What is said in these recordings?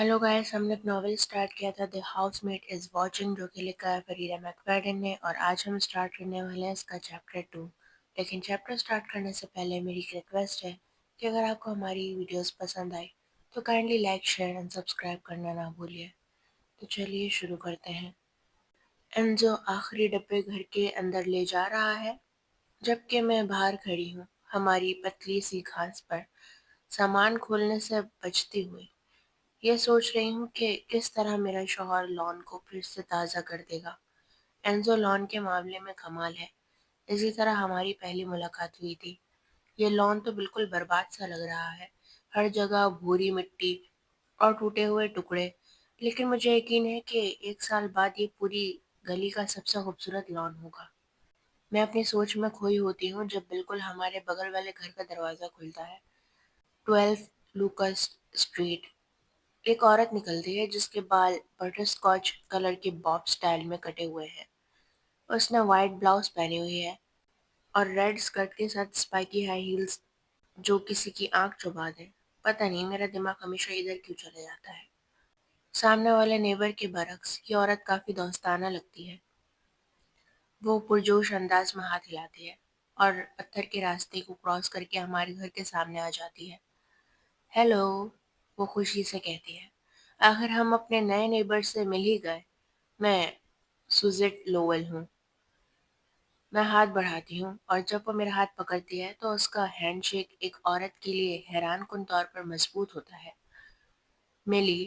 Hello guys, हमने एक novel start किया था द हाउसमेट इज़ वॉचिंग, जो कि लिखा है फरीदा मैकफadden ने। और आज हम स्टार्ट करने वाले हैं इसका चैप्टर 2। लेकिन चैप्टर स्टार्ट करने से पहले मेरी एक रिक्वेस्ट है कि अगर आपको हमारी वीडियोस पसंद आई तो kindly like, share and subscribe करना ना भूलिए। तो चलिए शुरू करते हैं। एंजो आखिरी डब्बे घर के अंदर ले जा रहा है, जबकि मैं बाहर खड़ी हूँ हमारी पतली सी घास पर, सामान खोलने से बचती हुई। ये सोच रही हूँ कि किस तरह मेरा शौहर लॉन को फिर से ताज़ा कर देगा। एंजो लॉन के मामले में कमाल है। इसी तरह हमारी पहली मुलाकात हुई थी। ये लॉन तो बिल्कुल बर्बाद सा लग रहा है, हर जगह भूरी मिट्टी और टूटे हुए टुकड़े। लेकिन मुझे यकीन है कि एक साल बाद ये पूरी गली का सबसे खूबसूरत लॉन होगा। मैं अपनी सोच में खोई होती हूँ जब बिल्कुल हमारे बगल वाले घर का दरवाज़ा खुलता है। 12 लूकस स्ट्रीट। एक औरत निकलती है जिसके बाल बटरस्कॉच कलर के बॉब स्टाइल में कटे हुए हैं। उसने वाइट ब्लाउज पहनी हुई है और रेड स्कर्ट के साथ स्पाइकी हाई हील्स जो किसी की आंख चुभा दे। पता नहीं मेरा दिमाग हमेशा इधर क्यों चले जाता है। सामने वाले नेबर के बरक्स ये औरत काफी दोस्ताना लगती है। वो पुरजोश अंदाज में हाथ हिलाती है और पत्थर के रास्ते को क्रॉस करके हमारे घर के सामने आ जाती है। हेलो, वो खुशी से कहती है। आखिर हम अपने नए नेबर से मिल ही गए। मैं सुजेट लोवेल हूँ। मैं हाथ बढ़ाती हूँ और जब वो मेरा हाथ पकड़ती है तो उसका हैंडशेक एक औरत के लिए हैरानकुन तौर पर मजबूत होता है। मिली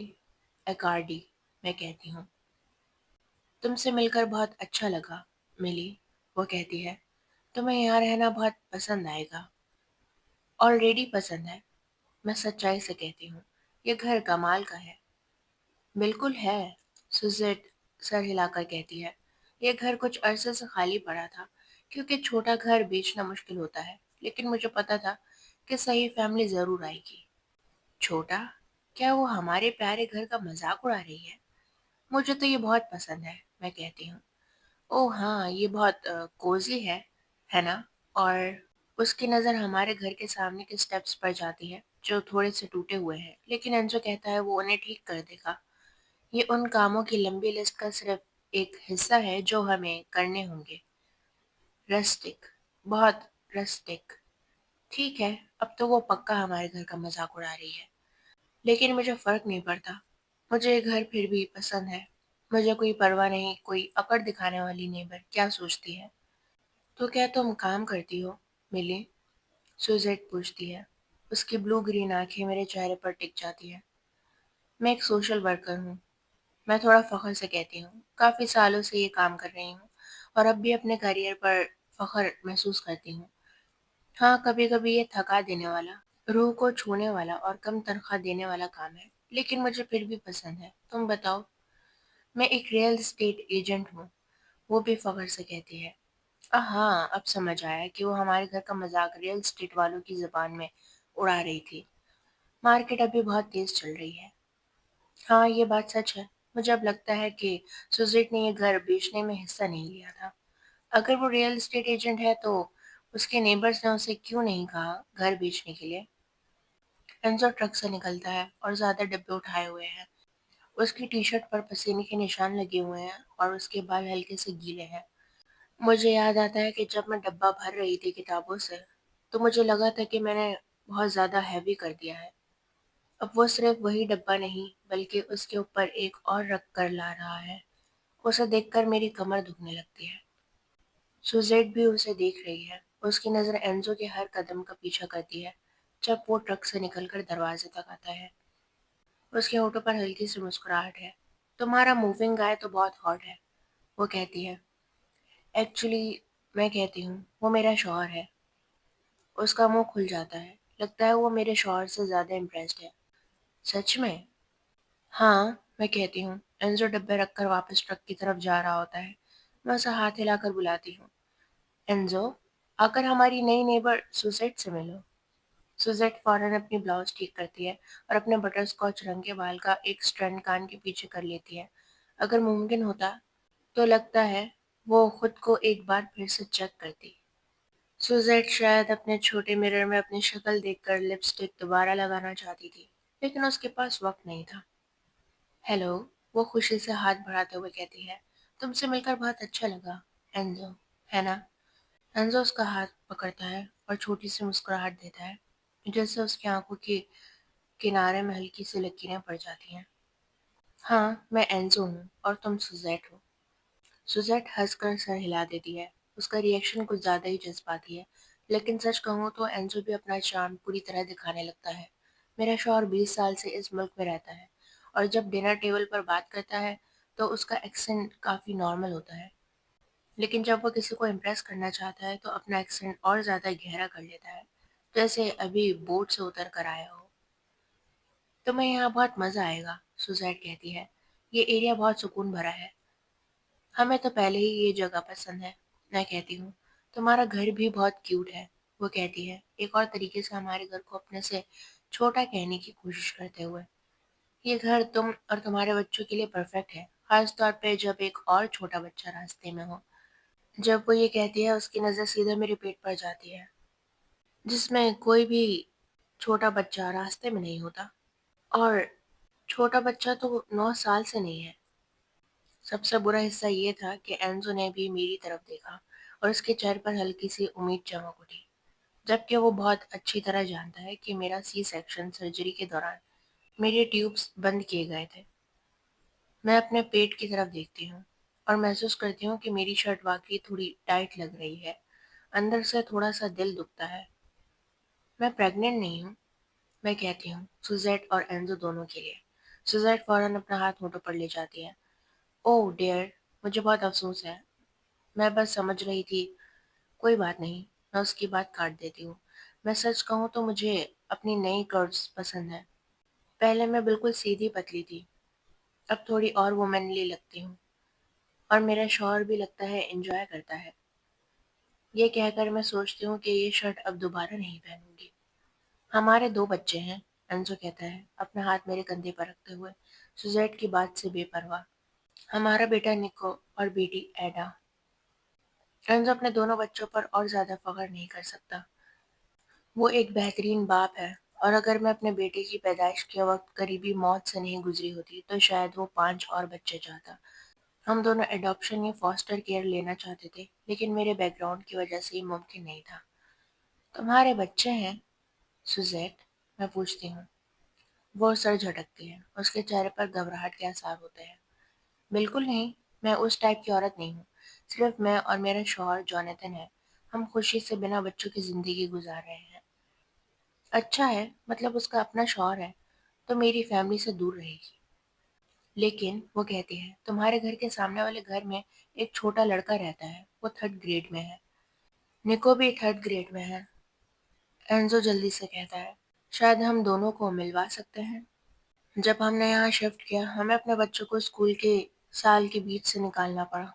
एकार्डी, मैं कहती हूँ। तुमसे मिलकर बहुत अच्छा लगा, मिली, वो कहती है। तुम्हें यहाँ रहना बहुत पसंद आएगा। ऑलरेडी पसंद है, मैं सच्चाई से कहती हूँ। ये घर कमाल का है। बिल्कुल है, सुजेट सर हिलाकर कहती है। ये घर कुछ अरसे से खाली पड़ा था क्योंकि छोटा घर बेचना मुश्किल होता है, लेकिन मुझे पता था कि सही फैमिली जरूर आएगी। छोटा? क्या वो हमारे प्यारे घर का मजाक उड़ा रही है? मुझे तो ये बहुत पसंद है, मैं कहती हूँ। ओह हाँ, ये बहुत कोजी है ना? और उसकी नज़र हमारे घर के सामने के स्टेप्स पर जाती है जो थोड़े से टूटे हुए हैं, लेकिन एंजो कहता है वो उन्हें ठीक कर देगा। ये उन कामों की लंबी लिस्ट का सिर्फ एक हिस्सा है जो हमें करने होंगे। रस्टिक, बहुत रस्टिक। ठीक है, अब तो वो पक्का हमारे घर का मजाक उड़ा रही है, लेकिन मुझे फर्क नहीं पड़ता। मुझे ये घर फिर भी पसंद है। मुझे कोई परवाह नहीं कोई अकड़ दिखाने वाली नेबर क्या सोचती है। तो क्या तुम काम करती हो, मिली? सुजेट पूछती है। उसकी ब्लू ग्रीन आंखें मेरे चेहरे पर टिक जाती है। मैं एक सोशल वर्कर हूँ, मैं थोड़ा फ़ख्र से कहती हूँ। काफ़ी सालों से ये काम कर रही हूँ और अब भी अपने करियर पर फ़ख्र महसूस करती हूँ। हाँ, कभी-कभी ये थका देने वाला, रूह को छूने वाला और कम तनख्वाह देने वाला काम है, लेकिन मुझे फिर भी पसंद है। तुम बताओ? मैं एक रियल एस्टेट एजेंट हूँ, वो भी फ़ख्र से कहती है। हाँ, अब समझ आया कि वो हमारे घर का मजाक रियल एस्टेट वालों की ज़बान में उड़ा रही थी। मार्केट अभी बहुत तेज़ चल रही है। हाँ, ये बात सच है। मुझे अब लगता है कि सुज़ेट ने ये घर बेचने में हिस्सा नहीं लिया था। अगर वो रियल एस्टेट एजेंट है तो उसके नेबर्स ने उसे क्यों नहीं कहा घर बेचने के लिए? एंजो ट्रक से निकलता है और ज़्यादा डब्बे उठाए हुए हैं। उसकी टी-शर्ट पर पसीने के निशान लगे हुए हैं और उसके बाल हल्के से गीले हैं। मुझे याद आता है कि जब मैं डब्बा भर रही थी किताबों से, तो मुझे लगा था कि मैंने बहुत ज़्यादा हैवी कर दिया है। अब वो सिर्फ वही डब्बा नहीं, बल्कि उसके ऊपर एक और रख कर ला रहा है। उसे देखकर मेरी कमर दुखने लगती है। सुज़ेट भी उसे देख रही है। उसकी नज़र एंजो के हर कदम का पीछा करती है जब वो ट्रक से निकलकर दरवाजे तक आता है। उसके होठों पर हल्की सी मुस्कुराहट है। तुम्हारा मूविंग गाय तो बहुत हॉट है, वो कहती है। एक्चुअली, मैं कहती हूँ, वो मेरा शौहर है। उसका मुंह खुल जाता है। लगता है वो मेरे शौहर से ज़्यादा इम्प्रेस्ड है। सच में? हाँ, मैं कहती हूँ। एंजो डब्बे रखकर वापस ट्रक की तरफ जा रहा होता है। मैं उसे हाथ हिलाकर बुलाती हूँ। एंजो, आकर हमारी नई नेबर सुजेट से मिलो। सुजेट फौरन अपनी ब्लाउज ठीक करती है और अपने बटरस्कॉच रंग के बाल का एक स्ट्रैंड कान के पीछे कर लेती है। अगर मुमकिन होता तो लगता है वो खुद को एक बार फिर से चेक करती। सुजेट शायद अपने छोटे मिरर में अपनी शक्ल देखकर लिपस्टिक दोबारा लगाना चाहती थी, लेकिन उसके पास वक्त नहीं था। हेलो। वो खुशी से हाथ बढ़ाते हुए कहती है, तुमसे मिलकर बहुत अच्छा लगा, एंजो, है ना? एंजो उसका हाथ पकड़ता है और छोटी सी मुस्कुराहट देता है, जैसे उसकी आंखों के किनारे में हल्की सी लकीरें पड़ जाती हैं। हाँ, मैं एंजो हूँ और तुम सुजैट हो। सुजैट हंसकर सर हिला देती है। उसका रिएक्शन कुछ ज्यादा ही जज्बाती है, लेकिन सच कहूँ तो एंजो भी अपना चार्म पूरी तरह दिखाने लगता है। मेरा शौहर 20 साल से इस मुल्क में रहता है, और जब डिनर टेबल पर बात करता है तो उसका एक्सेंट काफी नॉर्मल होता है, लेकिन जब वो किसी को इम्प्रेस करना चाहता है तो अपना एक्सेंट और ज्यादा गहरा कर लेता है, जैसे अभी बोट से उतर कर आया हो। तुम्हें यहाँ बहुत मजा आएगा, सुजैट कहती है। ये एरिया बहुत सुकून भरा है। हमें तो पहले ही ये जगह पसंद है, मैं कहती हूँ। तुम्हारा घर भी बहुत क्यूट है, वो कहती है, एक और तरीके से हमारे घर को अपने से छोटा कहने की कोशिश करते हुए। ये घर तुम और तुम्हारे बच्चों के लिए परफेक्ट है, खास तौर पे जब एक और छोटा बच्चा रास्ते में हो। जब वो ये कहती है, उसकी नज़र सीधे मेरे पेट पर जाती है, जिसमें कोई भी छोटा बच्चा रास्ते में नहीं होता। और छोटा बच्चा तो 9 साल से नहीं है। सबसे बुरा हिस्सा ये था कि एंजो ने भी मेरी तरफ देखा, और उसके चेहरे पर हल्की सी उम्मीद चमक उठी, जबकि वो बहुत अच्छी तरह जानता है कि मेरा सी सेक्शन सर्जरी के दौरान मेरे ट्यूब्स बंद किए गए थे। मैं अपने पेट की तरफ देखती हूँ और महसूस करती हूँ कि मेरी शर्ट वाकई थोड़ी टाइट लग रही है। अंदर से थोड़ा सा दिल दुखता है। मैं प्रेग्नेंट नहीं हूँ, मैं कहती हूँ, सुजैट और एंजो दोनों के लिए। सुजैट फौरन अपना हाथ होठों पर ले जाती है। ओह डियर, मुझे बहुत अफसोस है। मैं बस समझ रही थी। कोई बात नहीं, मैं उसकी बात काट देती हूँ। मैं सच कहूँ तो मुझे अपनी नई कर्व्स पसंद है। पहले मैं बिल्कुल सीधी पतली थी, अब थोड़ी और वुमनली लगती हूँ, और मेरा शौहर भी लगता है एंजॉय करता है। ये कहकर मैं सोचती हूँ कि ये शर्ट अब दोबारा नहीं पहनूंगी। हमारे 2 बच्चे हैं, एंजो कहता है, अपना हाथ मेरे कंधे पर रखते हुए, सुजैट की बात से बेपरवाह। हमारा बेटा निको और बेटी एडा। एंजो अपने दोनों बच्चों पर और ज्यादा फख्र नहीं कर सकता। वो एक बेहतरीन बाप है, और अगर मैं अपने बेटे की पैदाइश के वक्त करीबी मौत से नहीं गुजरी होती तो शायद वो 5 और बच्चे चाहता। हम दोनों एडॉप्शन या फॉस्टर केयर लेना चाहते थे, लेकिन मेरे बैकग्राउंड की वजह से ये मुमकिन नहीं था। तुम्हारे बच्चे हैं, सुजैट? मैं पूछती हूँ। वो सर झटकती है, उसके चेहरे पर घबराहट के आसार होते हैं। बिल्कुल नहीं, मैं उस टाइप की औरत नहीं हूँ। सिर्फ मैं और मेरा शौहर जॉनथन है। हम खुशी से बिना बच्चों की जिंदगी गुजार रहे हैं। अच्छा है, मतलब उसका अपना शौहर है, तो मेरी फैमिली से दूर रहेगी। लेकिन वो कहती है, तुम्हारे घर के सामने वाले घर में एक छोटा लड़का रहता है, वो 3rd ग्रेड में है। निको भी 3rd ग्रेड में है, एंजो जल्दी से कहता है। शायद हम दोनों को मिलवा सकते हैं। जब हमने यहाँ शिफ्ट किया, हमें अपने बच्चों को स्कूल के साल के बीच से निकालना पड़ा।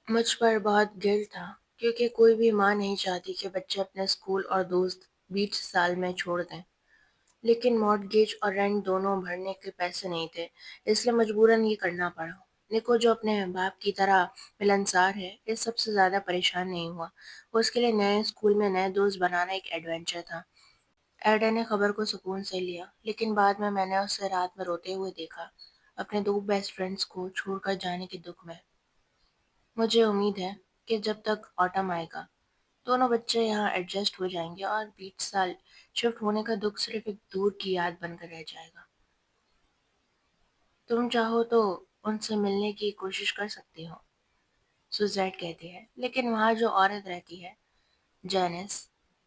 मुझ पर बहुत गिल्ट था, क्योंकि कोई भी माँ नहीं चाहती कि बच्चे अपने स्कूल और दोस्त बीच साल में छोड़ दें। लेकिन मॉर्टगेज और रेंट दोनों भरने के पैसे नहीं थे, इसलिए मजबूरन ये करना पड़ा। निको, जो अपने बाप की तरह मिलनसार है, इस सबसे ज्यादा परेशान नहीं हुआ। उसके लिए नए स्कूल में नए दोस्त बनाना एक एडवेंचर था। एडा ने खबर को सुकून से लिया, लेकिन बाद में मैंने उसे रात में रोते हुए देखा, अपने 2 बेस्ट फ्रेंड्स को छोड़कर जाने के दुख में। मुझे उम्मीद है कि जब तक ऑटम आएगा, दोनों बच्चे यहाँ एडजस्ट हो जाएंगे और 20 साल शिफ्ट होने का दुख सिर्फ एक दूर की याद बनकर रह जाएगा। तुम चाहो तो उनसे मिलने की कोशिश कर सकती हो, सुजैट कहती है, लेकिन वहाँ जो औरत रहती है, जैनिस,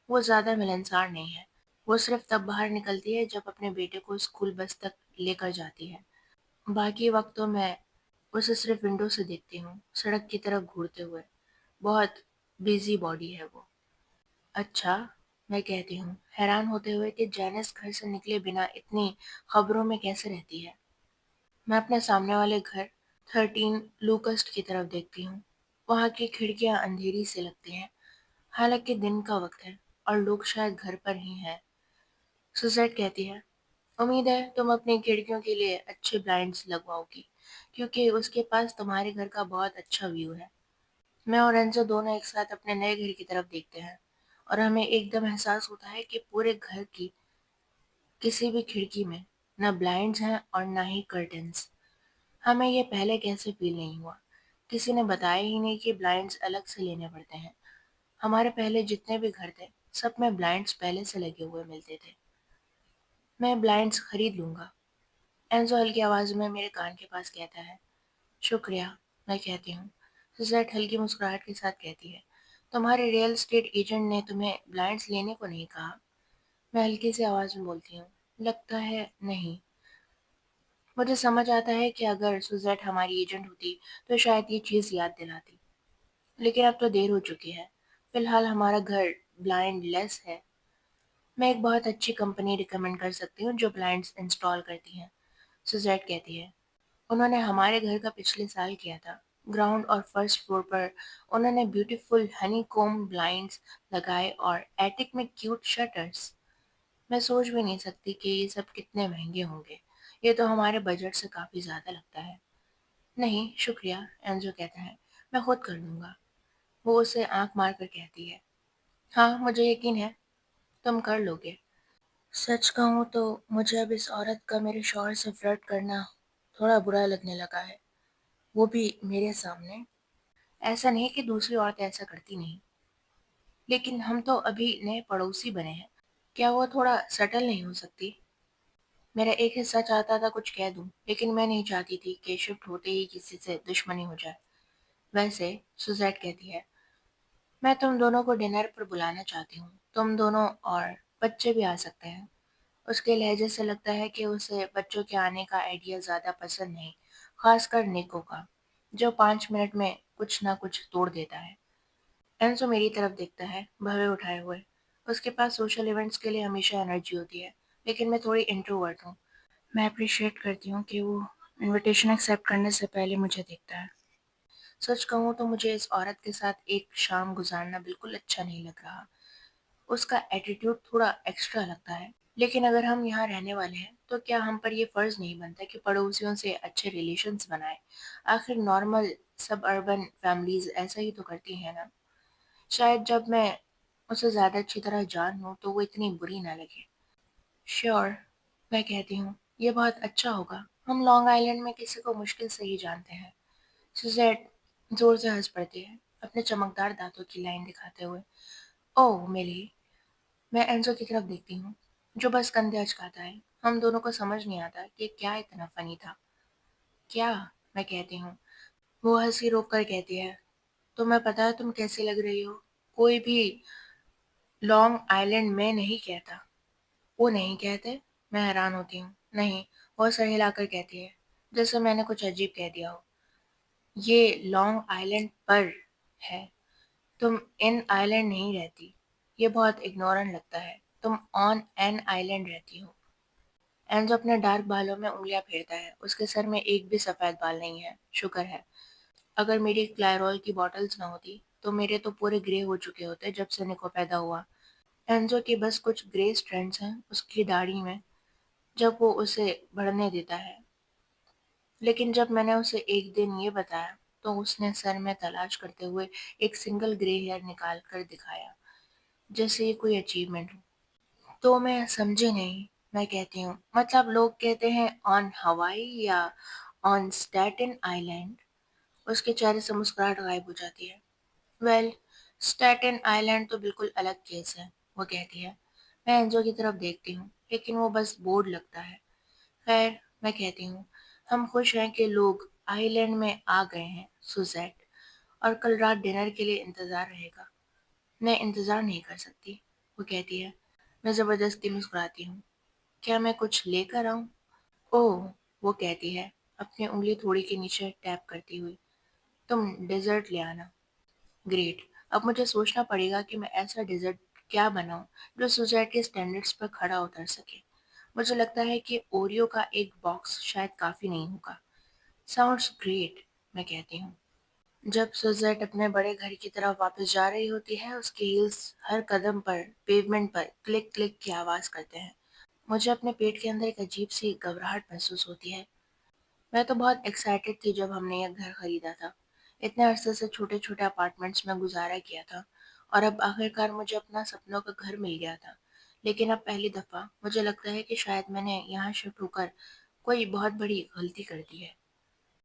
वो ज्यादा मिलनसार नहीं है। वो सिर्फ तब बाहर निकलती है जब अपने बेटे को स्कूल बस तक लेकर जाती है। बाकी वक्त तो मैं उसे सिर्फ विंडो से देखती हूँ, सड़क की तरफ घूरते हुए। बहुत बिजी बॉडी है वो। अच्छा, मैं कहती हूँ, हैरान होते हुए कि जैनिस घर से निकले बिना इतनी खबरों में कैसे रहती है। मैं अपने सामने वाले घर 13 लूकस्ट की तरफ देखती हूँ। वहाँ की खिड़कियाँ अंधेरी से लगती हैं, हालांकि दिन का वक्त है और लोग शायद घर पर ही हैं। सुजैट कहती है, उम्मीद है तुम अपनी खिड़कियों के लिए अच्छे ब्लाइंड्स लगवाओगी, क्योंकि उसके पास तुम्हारे घर का बहुत अच्छा व्यू है। मैं और एंजो दोनों एक साथ अपने नए घर की तरफ देखते हैं, और हमें एकदम एहसास होता है कि पूरे घर की किसी भी खिड़की में न ब्लाइंड्स हैं और न ही कर्टन्स। ہمیں یہ پہلے کیسے فیل نہیں ہوا؟ کسی نے بتایا ہی نہیں کہ بلائنڈز الگ سے لینے پڑتے ہیں۔ ہمارے پہلے جتنے بھی گھر تھے سب میں بلائنڈز پہلے سے لگے ہوئے ملتے تھے۔ میں بلائنڈز خرید لوں گا، اینزو ہلکی آواز میں میرے کان کے پاس کہتا ہے۔ شکریہ، میں کہتی ہوں۔ سوزیٹ ہلکی مسکراہٹ کے ساتھ کہتی ہے، تمہارے ریئل اسٹیٹ ایجنٹ نے تمہیں بلائنڈز لینے کو نہیں کہا؟ میں ہلکی سی آواز میں بولتی ہوں، لگتا ہے نہیں۔ مجھے سمجھ آتا ہے کہ اگر سوزیٹ ہماری ایجنٹ ہوتی تو شاید یہ چیز یاد دلاتی، لیکن اب تو دیر ہو چکی ہے۔ فی الحال ہمارا گھر بلائنڈ لیس ہے۔ میں ایک بہت اچھی کمپنی ریکمینڈ کر سکتی ہوں جو بلائنڈز انسٹال کرتی ہیں، سوزیٹ کہتی ہے۔ انہوں نے ہمارے گھر کا پچھلے سال کیا تھا۔ گراؤنڈ اور فرسٹ فلور پر انہوں نے بیوٹیفل ہنی کوم بلائنڈز لگائے اور ایٹک میں کیوٹ شٹرز۔ میں سوچ بھی نہیں سکتی کہ یہ سب کتنے مہنگے ہوں گے۔ یہ تو ہمارے بجٹ سے کافی زیادہ لگتا ہے۔ نہیں شکریہ، اینزو کہتا ہے، میں خود کر لوں گا۔ وہ اسے آنکھ مار کر کہتی ہے، ہاں مجھے یقین ہے تم کر لو گے۔ سچ کہوں تو مجھے اب اس عورت کا میرے شوہر سے فلرٹ کرنا تھوڑا برا لگنے لگا ہے، وہ بھی میرے سامنے۔ ایسا نہیں کہ دوسری عورتیں ایسا کرتی نہیں، لیکن ہم تو ابھی نئے پڑوسی بنے ہیں، کیا وہ تھوڑا سٹل نہیں ہو سکتی؟ میرا ایک حصہ چاہتا تھا کچھ کہہ دوں، لیکن میں نہیں چاہتی تھی کہ شفٹ ہوتے ہی کسی سے دشمنی ہو جائے۔ ویسے، سوزیٹ کہتی ہے، میں تم دونوں کو ڈنر پر بلانا چاہتی ہوں، تم دونوں اور بچے بھی آ سکتے ہیں۔ اس کے لہجے سے لگتا ہے کہ اسے بچوں کے آنے کا آئیڈیا زیادہ پسند نہیں، خاص کر نیکو کا، جو 5 منٹ میں کچھ نہ کچھ توڑ دیتا ہے۔ اینسو میری طرف دیکھتا ہے، بھوے اٹھائے ہوئے۔ اس کے پاس سوشل ایونٹس کے لیے ہمیشہ انرجی ہوتی ہے، لیکن میں تھوڑی انٹروورٹ ہوں۔ میں اپریشیٹ کرتی ہوں کہ وہ انویٹیشن ایکسیپٹ کرنے سے پہلے مجھے دیکھتا ہے۔ سچ کہوں تو مجھے اس عورت کے ساتھ ایک شام گزارنا بالکل اچھا نہیں لگ رہا۔ اس کا ایٹیٹیوڈ تھوڑا ایکسٹرا لگتا ہے۔ لیکن اگر ہم یہاں رہنے والے ہیں تو کیا ہم پر یہ فرض نہیں بنتا کہ پڑوسیوں سے اچھے ریلیشنز بنائیں؟ آخر نارمل سب اربن فیملیز ایسا ہی تو کرتی ہیں نا۔ شاید جب میں اسے زیادہ اچھی طرح جان لوں تو وہ اتنی بری نہ لگے۔ شیور، میں کہتی ہوں، یہ بہت اچھا ہوگا۔ ہم لانگ آئلینڈ میں کسی کو مشکل سے ہی جانتے ہیں۔ سوزیٹ زور سے ہنس پڑتی ہے، اپنے چمکدار دانتوں کی لائن دکھاتے ہوئے۔ اوہ میلی، میں اینزو کی طرف دیکھتی ہوں، جو بس کندھے اچکاتا ہے۔ ہم دونوں کو سمجھ نہیں آتا کہ کیا اتنا فنی تھا۔ کیا؟ میں کہتی ہوں۔ وہ ہنسی روک کر کہتی ہے، تمہیں پتا ہے تم کیسی لگ رہی ہو؟ کوئی بھی لانگ آئلینڈ میں نہیں کہتا۔ وہ نہیں کہتے؟ میں حیران ہوتی ہوں۔ نہیں، وہ سر ہلا کر کہتی ہے، جیسے میں نے کچھ عجیب کہہ دیا ہو۔ یہ لانگ آئلینڈ پر ہے، تم ان آئلینڈ نہیں رہتی۔ یہ بہت اگنورنٹ لگتا ہے، تم آن این آئلینڈ رہتی ہو۔ اینزو اپنے ڈارک بالوں میں انگلیاں پھیرتا ہے، اس کے سر میں ایک بھی سفید بال نہیں ہے، شکر ہے۔ اگر میری کلائرول کی باٹلز نہ ہوتی تو میرے تو پورے گرے ہو چکے ہوتے جب سے نکو پیدا ہوا۔ اینزو کی بس کچھ گرے سٹرینڈز ہیں اس کی داڑھی میں جب وہ اسے بڑھنے دیتا ہے، لیکن جب میں نے اسے ایک دن یہ بتایا تو اس نے سر میں تلاش کرتے ہوئے ایک سنگل گرے ہیئر نکال کر دکھایا، جیسے یہ کوئی اچیومنٹ ہو۔ تو میں سمجھی نہیں، میں کہتی ہوں، مطلب لوگ کہتے ہیں آن ہوائی یا آن اسٹیٹن آئی لینڈ۔ اس کے چہرے سے مسکراہٹ غائب ہو جاتی ہے۔ ویل، اسٹیٹن آئی لینڈ تو بالکل الگ کیس ہے، وہ کہتی ہے۔ میں اینجو کی طرف دیکھتی ہوں، لیکن وہ بس بورڈ لگتا ہے۔ خیر، میں کہتی ہوں، ہم خوش ہیں کہ لوگ آئی لینڈ میں آ گئے ہیں، سوزیٹ، اور کل رات ڈنر کے لیے انتظار رہے گا۔ میں انتظار نہیں کر سکتی، وہ کہتی ہے۔ میں زبردستی مسکراتی ہوں، کیا میں کچھ لے کر آؤں؟ اوہ، وہ کہتی ہے، اپنی انگلی تھوڑی کے نیچے ٹیپ کرتی ہوئی، تم ڈیزرٹ لے آنا۔ گریٹ، اب مجھے سوچنا پڑے گا کہ میں ایسا ڈیزرٹ کیا بناؤں جو سوسائٹی کے سٹینڈرڈز پر کھڑا اتر سکے۔ مجھے لگتا ہے کہ اوریو کا ایک باکس شاید کافی نہیں ہوگا۔ ساؤنڈز گریٹ، میں کہتی ہوں۔ جب سوزیٹ اپنے بڑے گھر کی طرف واپس جا رہی ہوتی ہے، اس کے ہیلز ہر قدم پر پیومنٹ پر کلک کلک کی آواز کرتے ہیں۔ مجھے اپنے پیٹ کے اندر ایک عجیب سی گھبراہٹ محسوس ہوتی ہے۔ میں تو بہت ایکسائٹڈ تھی جب ہم نے یہ گھر خریدا تھا، اتنے عرصے سے چھوٹے چھوٹے اپارٹمنٹس میں گزارا کیا تھا، اور اب آخرکار مجھے اپنا سپنوں کا گھر مل گیا تھا۔ لیکن اب پہلی دفعہ مجھے لگتا ہے کہ شاید میں نے یہاں شفٹ ہو کر کوئی بہت بڑی غلطی کر دی ہے۔